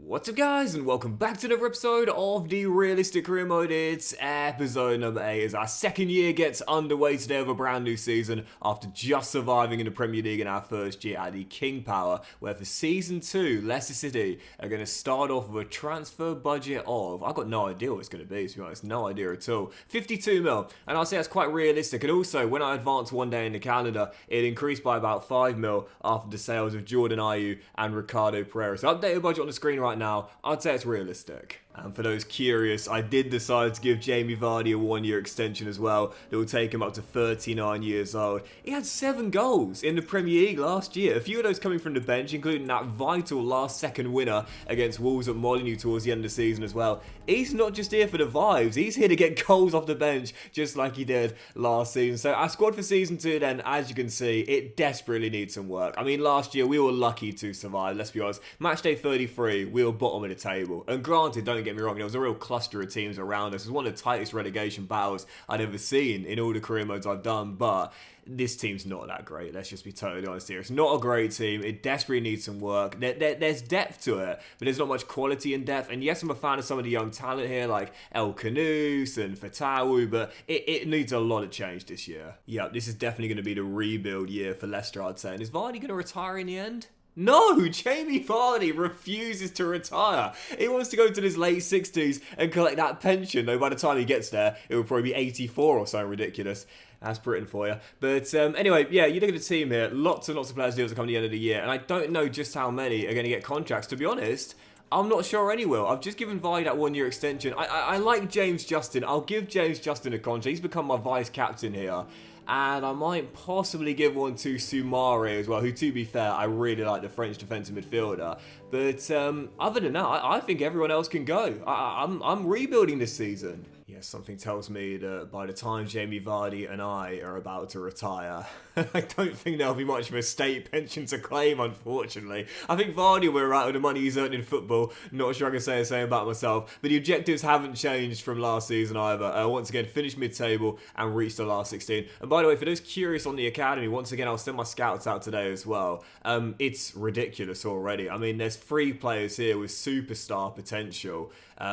What's up guys, and welcome back to another episode of the Realistic Career Mode. It's episode number 8 as our second year gets underway today of a brand new season after just surviving in the Premier League in our first year at the King Power, where for season 2, Leicester City are going to start off with a transfer budget of, I've got no idea what it's going to be, to be honest, no idea at all, 52 mil, and I'll say that's quite realistic. And also, when I advanced one day in the calendar, it increased by about 5 mil after the sales of Jordan Ayew and Ricardo Pereira. So updated budget on the screen right now, I'd say it's realistic. And for those curious, I did decide to give Jamie Vardy a 1-year extension as well that will take him up to 39 years old. He had 7 goals in the Premier League last year, a few of those coming from the bench, including that vital last-second winner against Wolves at Molineux towards the end of the season as well. He's not just here for the vibes, he's here to get goals off the bench just like he did last season. So our squad for season 2 then, as you can see, it desperately needs some work. I mean, last year we were lucky to survive, let's be honest. Match day 33, we were bottom of the table. And granted, don't get me wrong, there was a real cluster of teams around us. It was one of the tightest relegation battles I'd ever seen in all the career modes I've done, but this team's not that great, let's just be totally honest here. It's not a great team, it desperately needs some work. There's depth to it, but there's not much quality in depth. And yes, I'm a fan of some of the young talent here, like El Canoes and Fatawu, but it needs a lot of change this year. Yeah, this is definitely going to be the rebuild year for Leicester, I'd say. And is Vardy going to retire in the end? No, Jamie Vardy refuses to retire. He wants to go to his late 60s and collect that pension, though by the time he gets there, it will probably be 84 or something ridiculous. That's Britain for you. But anyway, yeah, you look at the team here, lots and lots of players deals are coming at the end of the year, and I don't know just how many are going to get contracts. To be honest, I'm not sure any will. I've just given Vardy that 1-year extension. I like James Justin. I'll give James Justin a contract. He's become my vice-captain here. And I might possibly give one to Soumare as well, who, to be fair, I really like, the French defensive midfielder. But other than that, I think everyone else can go. I'm rebuilding this season. Yes, something tells me that by the time Jamie Vardy and I are about to retire, I don't think there'll be much of a state pension to claim, unfortunately. I think Vardy will out with the money he's earned in football. Not sure I can say the same about myself. But the objectives haven't changed from last season either. Once again, finish mid-table and reach the last 16. And by the way, for those curious on the academy, once again, I'll send my scouts out today as well. It's ridiculous already. I mean, there's 3 players here with superstar potential,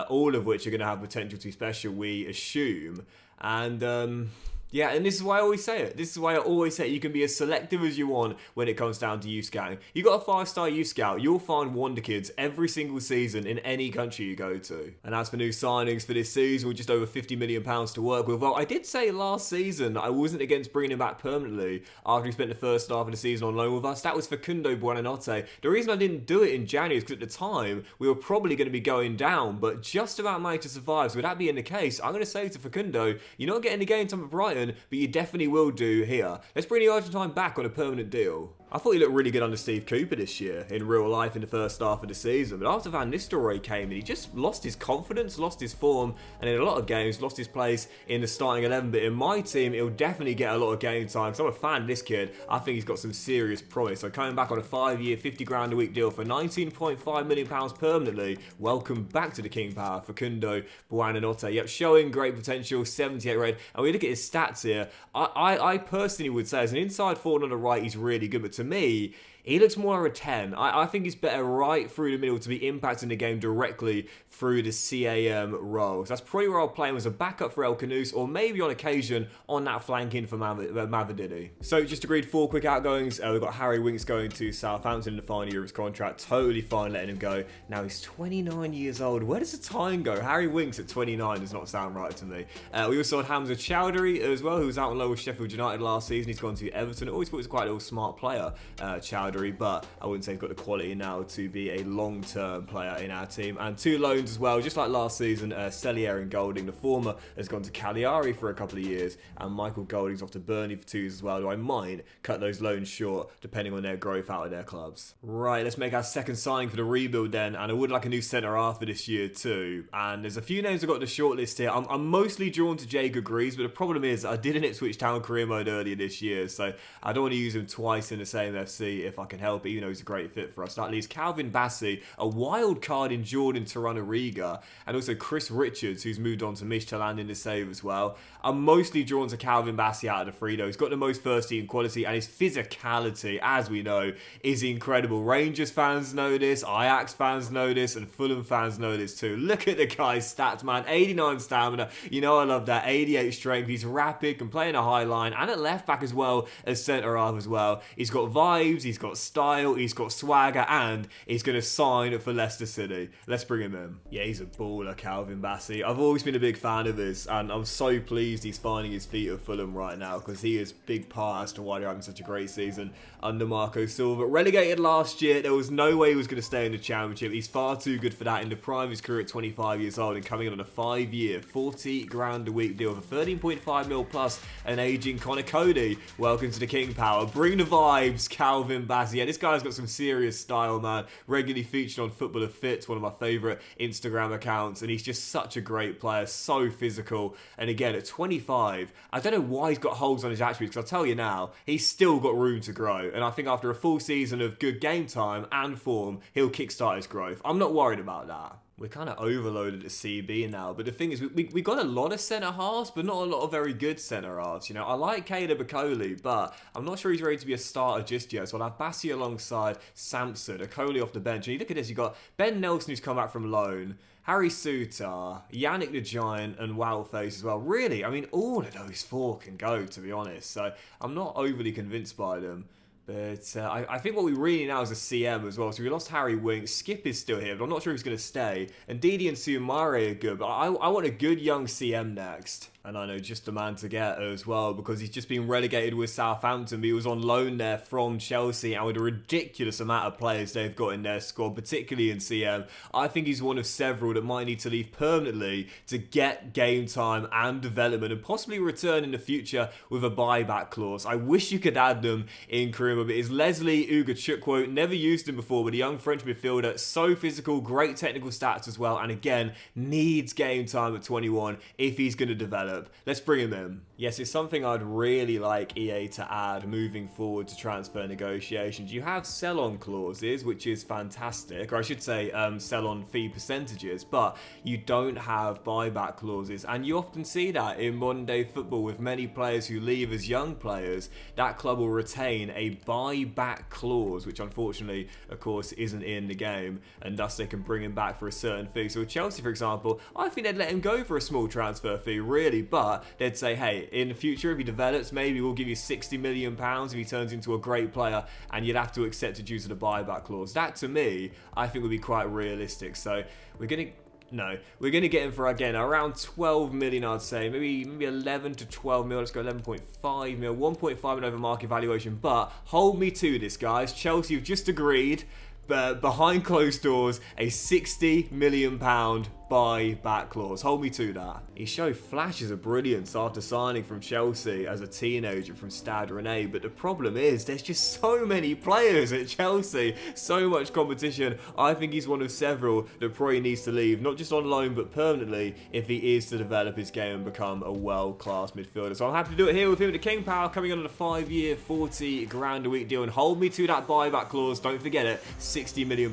all of which are going to have potential to be special, we assume. And yeah, and this is why I always say it. This is why I always say it. You can be as selective as you want when it comes down to youth scouting. You got a 5-star youth scout, you'll find wonder kids every single season in any country you go to. And as for new signings for this season, with just over £50 million to work with, well, I did say last season that I wasn't against bringing him back permanently after he spent the first half of the season on loan with us. That was Facundo Buonanotte. The reason I didn't do it in January is because at the time, we were probably going to be going down, but just about managed to survive. So with that being the case, I'm going to say to Facundo, you're not getting the game time at Brighton, but you definitely will do here. Let's bring the Argentine back on a permanent deal. I thought he looked really good under Steve Cooper this year in real life in the first half of the season, but after Van Nistelrooy came in, he just lost his confidence, lost his form, and in a lot of games lost his place in the starting 11. But in my team, he'll definitely get a lot of game time, because I'm a fan of this kid. I think he's got some serious promise. So coming back on a 5-year, 50 grand a week deal for £19.5 million permanently, welcome back to the King Power, Facundo Buonanotte. Yep, showing great potential, 78 rated. And we look at his stats here, I personally would say as an inside forward on the right, he's really good, but to me, he looks more like a 10. I think he's better right through the middle to be impacting the game directly through the CAM roles. That's probably where I'll play him as a backup for El Canoes, or maybe on occasion on that flanking for Mavididi. So just agreed 4 quick outgoings. We've got Harry Winks going to Southampton in the final year of his contract. Totally fine letting him go. Now he's 29 years old. Where does the time go? Harry Winks at 29 does not sound right to me. We also had Hamza Chowdhury as well, who was out on loan with Sheffield United last season. He's gone to Everton. I always thought he was quite a little smart player, Chowdhury, but I wouldn't say he's got the quality now to be a long-term player in our team. And 2 loans as well, just like last season. Cellier and Golding, the former has gone to Cagliari for a couple of years, and Michael Golding's off to Burnley for 2 years as well, though I might cut those loans short depending on their growth out of their clubs. Right, let's make our second signing for the rebuild then, and I would like a new centre-half for this year too. And there's a few names I've got the shortlist here. I'm mostly drawn to Jacob Greaves, but the problem is I did an Ipswich Town career mode earlier this year, so I don't want to use him twice in the same FC if I can help it, even though he's a great fit for us. That leaves Calvin Bassey, a wild card in Jordan Torunariga, and also Chris Richards, who's moved on to Midtjylland in the save as well. I'm mostly drawn to Calvin Bassey out of the three, though. He's got the most first team quality, and his physicality, as we know, is incredible. Rangers fans know this, Ajax fans know this, and Fulham fans know this too. Look at the guy's stats, man. 89 stamina, you know I love that. 88 strength, he's rapid, can play in a high line, and at left back as well as centre half as well. He's got vibes, he's got style, he's got swagger, and he's going to sign for Leicester City. Let's bring him in. Yeah, he's a baller, Calvin Bassey. I've always been a big fan of his, and I'm so pleased he's finding his feet at Fulham right now, because he is big part as to why they're having such a great season under Marco Silva. Relegated last year, there was no way he was going to stay in the Championship. He's far too good for that in the prime of his career at 25 years old, and coming in on a 5-year, 40 grand a week deal with a 13.5 mil plus an aging Connor Cody. Welcome to the King Power. Bring the vibes, Calvin Bassey. Yeah, this guy's got some serious style, man. Regularly featured on Footballer Fits, one of my favourite Instagram accounts, and he's just such a great player, so physical. And again, at 25, I don't know why he's got holes on his attributes, because I'll tell you now, he's still got room to grow. And I think after a full season of good game time and form, he'll kickstart his growth. I'm not worried about that. We're kind of overloaded at CB now, but the thing is, we got a lot of centre-halves, but not a lot of very good centre-halves. You know, I like Caleb Okoli, but I'm not sure he's ready to be a starter just yet. So I'll have Bassey alongside Samson, Okoli off the bench. And you look at this, you've got Ben Nelson, who's come back from loan, Harry Suter, Yannick the Giant, and Wildface as well. Really, I mean, all of those four can go, to be honest. So I'm not overly convinced by them. But I think what we really need now is a CM as well. So we lost Harry Winks. Skip is still here, but I'm not sure if he's going to stay. And Didi and Sumare are good, but I want a good young CM next. And I know just the man to get as well, because he's just been relegated with Southampton. But he was on loan there from Chelsea, and with a ridiculous amount of players they've got in their squad, particularly in CM, I think he's one of several that might need to leave permanently to get game time and development, and possibly return in the future with a buyback clause. I wish you could add them in Karima, but it's Leslie Ugachukwu. Never used him before, but a young French midfielder, so physical, great technical stats as well, and again, needs game time at 21 if he's going to develop. Let's bring him in. Yes, it's something I'd really like EA to add moving forward to transfer negotiations. You have sell-on clauses, which is fantastic, or I should say sell-on fee percentages, but you don't have buyback clauses, and you often see that in modern day football with many players who leave as young players. That club will retain a buyback clause, which unfortunately, of course, isn't in the game, and thus they can bring him back for a certain fee. So with Chelsea, for example, I think they'd let him go for a small transfer fee, really, but they'd say, hey, in the future, if he develops, maybe we'll give you £60 million if he turns into a great player, and you'd have to accept it due to the buyback clause. That, to me, I think would be quite realistic. So we're going to get him for, again, around 12 million, I'd say. Maybe 11 to 12 mil. Let's go 11.5 mil. 1.5 mil over market valuation. But hold me to this, guys. Chelsea have just agreed, but behind closed doors, a £60 million buyback clause. Hold me to that. He showed flashes of brilliance after signing from Chelsea as a teenager from Stade Rennais, but the problem is there's just so many players at Chelsea, so much competition. I think he's one of several that probably needs to leave, not just on loan but permanently, if he is to develop his game and become a world-class midfielder. So I'm happy to do it here with him at the King Power, coming on a 5-year, 40 grand a week deal, and hold me to that buyback clause. Don't forget it, £60 million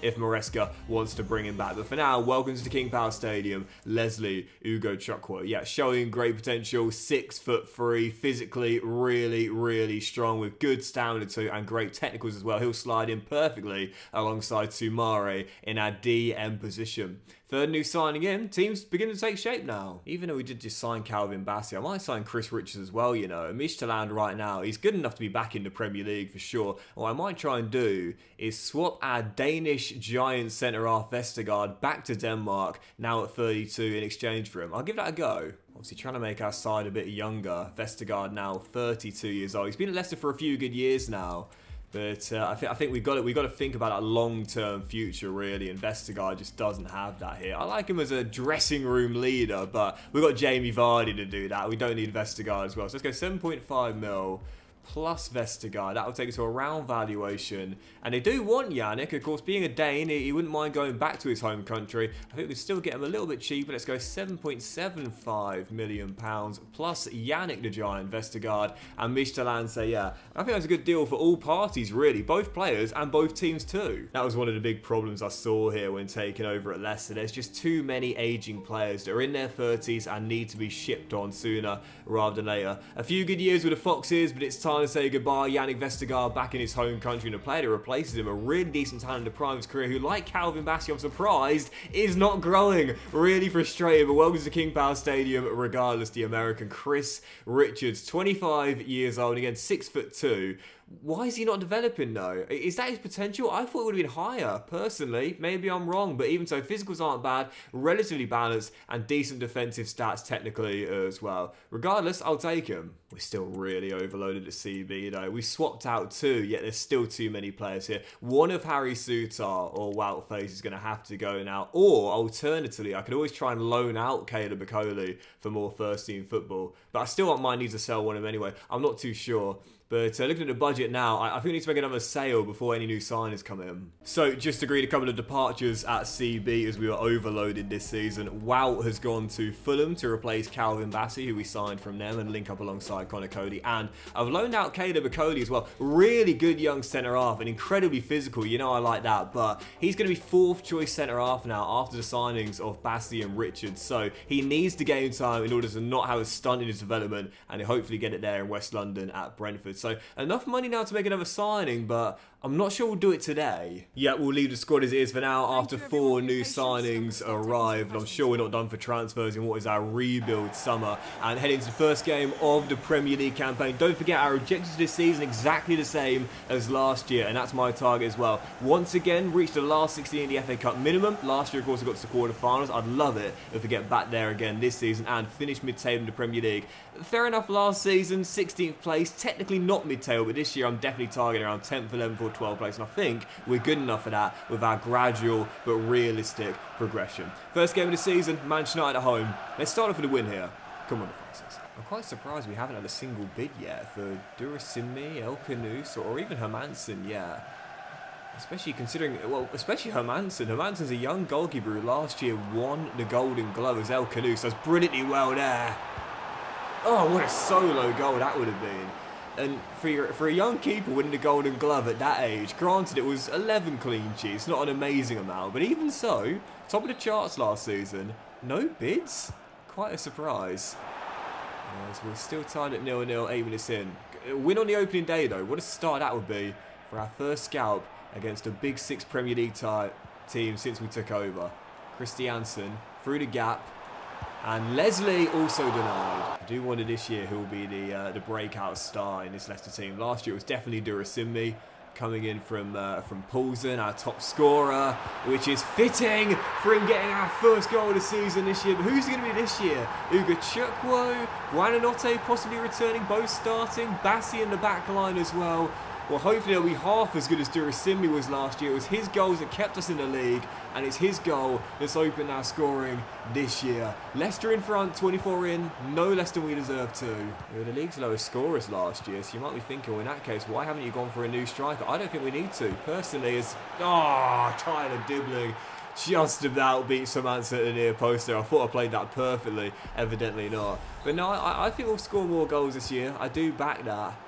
if Maresca wants to bring him back. But for now, welcome to the King Power Stadium, Leslie Ugachukwu. Yeah, showing great potential, 6'3", physically really, really strong with good stamina too and great technicals as well. He'll slide in perfectly alongside Sumare in our DM position. Third new signing in, teams begin to take shape now. Even though we did just sign Calvin Bassey, I might sign Chris Richards as well, you know. Midtjylland right now, he's good enough to be back in the Premier League for sure. What I might try and do is swap our Danish giant centre-half Vestergaard back to Denmark, now at 32, in exchange for him. I'll give that a go. Obviously trying to make our side a bit younger. Vestergaard now 32 years old. He's been at Leicester for a few good years now. But I think we've got to think about that long-term future, really, and Vestergaard just doesn't have that here. I like him as a dressing room leader, but we've got Jamie Vardy to do that. We don't need Vestergaard as well. So let's go 7.5 mil plus Vestergaard. That will take us to a round valuation. And they do want Yannick. Of course, being a Dane, he wouldn't mind going back to his home country. I think we could still get him a little bit cheaper. Let's go £7.75 million plus Yannick the Giant, Vestergaard, and Michelin. So yeah, I think that's a good deal for all parties, really. Both players and both teams too. That was one of the big problems I saw here when taking over at Leicester. There's just too many aging players that are in their 30s and need to be shipped on sooner rather than later. A few good years with the Foxes, but it's time to say goodbye. Yannick Vestergaard back in his home country, and a player that replaces him, a really decent talent in the prime of his career, who, like Calvin Bassey, I'm surprised, is not growing. Really frustrated, but welcome to King Power Stadium regardless. The American Chris Richards, 25 years old, again 6'2". Why is he not developing though? Is that his potential? I thought it would have been higher, personally. Maybe I'm wrong, but even so, physicals aren't bad, relatively balanced, and decent defensive stats technically as well. Regardless, I'll take him. We're still really overloaded at CB though. We swapped out 2, yet there's still too many players here. One of Harry Souttar or Wout Faes is going to have to go now, or alternatively, I could always try and loan out Caleb Bacoli for more first team football, but I still might need to sell one of them anyway. I'm not too sure. But looking at the budget now, I think we need to make another sale before any new signings come in. So just agreed a couple of departures at CB as we were overloaded this season. Wout has gone to Fulham to replace Calvin Bassey, who we signed from them, and link up alongside Connor Cody. And I've loaned out Caleb Bacoli as well. Really good young centre-half and incredibly physical. You know I like that. But he's going to be 4th choice centre-half now after the signings of Bassey and Richards. So he needs the game time in order to not have a stunt in his development and hopefully get it there in West London at Brentford. So enough money now to make another signing, but I'm not sure we'll do it today. Yeah, we'll leave the squad as it is for now after 4 new signings arrived. I'm sure we're not done for transfers in what is our rebuild summer. And heading to the first game of the Premier League campaign. Don't forget, our objectives this season exactly the same as last year, and that's my target as well. Once again, reach the last 16 in the FA Cup minimum. Last year, of course, we got to the quarterfinals. I'd love it if we get back there again this season and finish mid-table in the Premier League. Fair enough, last season, 16th place. Technically not mid-table, but this year I'm definitely targeting around 10th, 11th or 12th place, and I think we're good enough for that with our gradual but realistic progression. First game of the season, Manchester United at home. Let's start off with a win here. Come on, the Fancies. I'm quite surprised we haven't had a single bid yet for Durasimi, El Canus, or even Hermansen yet. Especially considering, well, especially Hermansen. Hermansen's a young goalkeeper who last year won the Golden Glove as El Canus. Does brilliantly well there. Oh, what a solo goal that would have been. And for a young keeper winning the Golden Glove at that age, granted it was 11 clean sheets, not an amazing amount, but even so, top of the charts last season, no bids? Quite a surprise. As we're still tied at 0-0, 8 minutes in. Win on the opening day though, what a start that would be for our first scalp against a Big 6 Premier League team since we took over. Christiansen through the gap. And Leslie also denied. I do wonder this year who will be the breakout star in this Leicester team. Last year it was definitely Durasimi coming in from Poulsen, our top scorer, which is fitting for him getting our first goal of the season this year. But who's going to be this year? Ugo Chukwu, Guananote possibly returning, both starting, Bassey in the back line as well. Well, hopefully it'll be half as good as Durasimi was last year. It was his goals that kept us in the league, and it's his goal that's opened our scoring this year. Leicester in front, 24 in, no less than we deserve to. We were the league's lowest scorers last year, so you might be thinking, well, in that case, why haven't you gone for a new striker? I don't think we need to. Personally, it's, Tyler Dibbling just about beat Samantha at the near post there. I thought I played that perfectly, evidently not. But no, I think we'll score more goals this year. I do back that.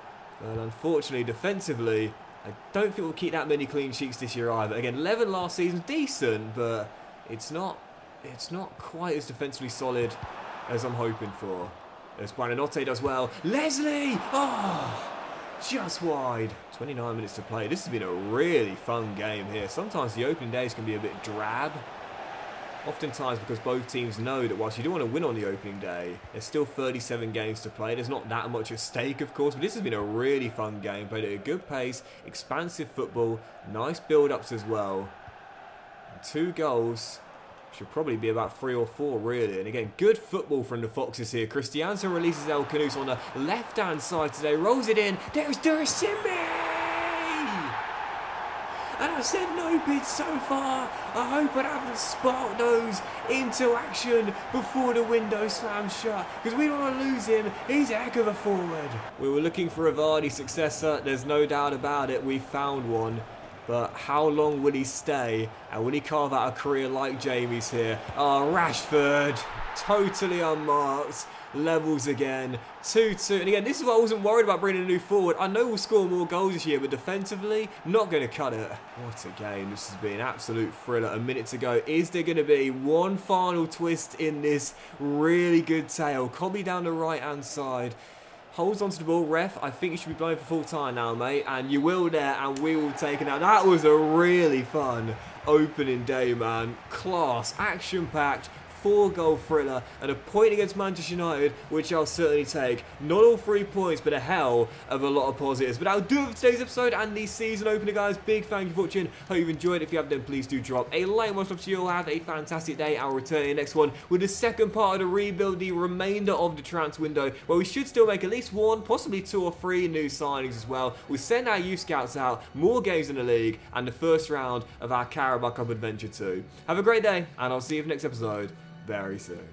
But unfortunately, defensively, I don't think we'll keep that many clean sheets this year either. Again, 11 last season, decent, but it's not quite as defensively solid as I'm hoping for. As Guananote does well. Leslie! Just wide. 29 minutes to play. This has been a really fun game here. Sometimes the opening days can be a bit drab. Oftentimes because both teams know that whilst you do want to win on the opening day, there's still 37 games to play. There's not that much at stake, of course, but this has been a really fun game. Played at a good pace, expansive football, nice build-ups as well. And 2 goals. Should probably be about 3 or 4, really. And again, good football from the Foxes here. Christiansen releases El Canus on the left-hand side today. Rolls it in. There's Durasimi! And I said no bids so far. I hope I haven't sparked those into action before the window slams shut, because we don't want to lose him. He's a heck of a forward. We were looking for a Vardy successor. There's no doubt about it. We found one. But how long will he stay? And will he carve out a career like Jamie's here? Oh, Rashford. Totally unmarked. Levels again. 2-2. And again, this is why I wasn't worried about bringing a new forward. I know we'll score more goals this year, but defensively, not going to cut it. What a game. This has been an absolute thriller. A minute to go. Is there going to be one final twist in this really good tale? Cobby down the right-hand side. Holds onto the ball. Ref, I think you should be playing for full time now, mate. And you will there, and we will take it out. That was a really fun opening day, man. Class. Action-packed. 4-goal thriller and a point against Manchester United, which I'll certainly take. Not all 3 points, but a hell of a lot of positives. But that'll do it for today's episode and the season opener, guys. Big thank you for watching. Hope you've enjoyed. If you have, then please do drop a like. Much love to you all. Have a fantastic day. I'll return in the next one with the second part of the rebuild, the remainder of the transfer window, where we should still make at least 1, possibly 2 or 3 new signings as well. We'll send our youth scouts out, more games in the league, and the first round of our Carabao Cup Adventure 2. Have a great day, and I'll see you for the next episode very soon.